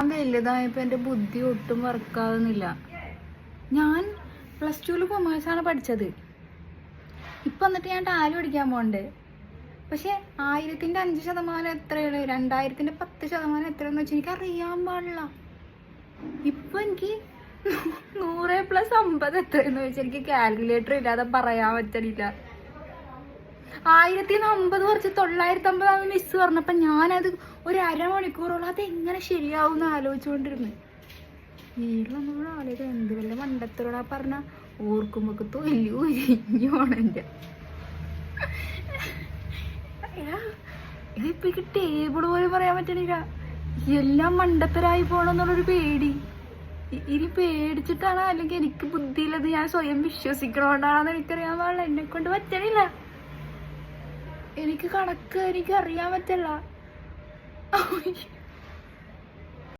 വലുതായപ്പോൾ എൻ്റെ ബുദ്ധി ഒട്ടും വർക്കാവുന്നില്ല. ഞാൻ +2 കൊമേഴ്സാണ് പഠിച്ചത്. ഇപ്പം എന്നിട്ട് ഞാൻ ടാലി പഠിക്കാൻ പോകണ്ടേ. പക്ഷെ 1000ന്റെ 5% എത്രയാണ്, 2000ന്റെ 10% എത്രയാണെന്ന് വെച്ചാൽ എനിക്ക് അറിയാൻ പാടില്ല. ഇപ്പൊ എനിക്ക് 100+50 എത്രയെന്ന് വെച്ചാൽ എനിക്ക് കാൽക്കുലേറ്റർ ഇല്ലാതെ പറയാൻ പറ്റണില്ല. 1050 കുറച്ച് 950 മിസ് പറഞ്ഞപ്പോ ഞാനത് ഒരു അരമണിക്കൂറോളം അതെങ്ങനെ ശരിയാവും എന്ന് ആലോചിച്ചുകൊണ്ടിരുന്നു. വീട്ടിലൊന്നും ആലോചിക്കാൻ എന്ത് വല്ല മണ്ടത്തോടാ പറഞ്ഞ ഓർക്കുമ്പോ തൊല്ലി ഉരിഞ്ഞോണം എൻ്റെ. ഇതിപ്പോ എനിക്ക് ടേബിൾ പോലും പറയാൻ പറ്റണില്ല. എല്ലാം മണ്ടത്തരായി പോണെന്നുള്ളൊരു പേടി. ഇനി പേടിച്ചിട്ടാണോ അല്ലെങ്കിൽ എനിക്ക് ബുദ്ധിയില്ലത് ഞാൻ സ്വയം വിശ്വസിക്കണോണ്ടാണെന്ന് എനിക്കറിയാൻ പാടില്ല. എന്നെ കൊണ്ട് പറ്റണില്ല. എനിക്ക് കണക്ക് എനിക്ക് അറിയാൻ പറ്റില്ല.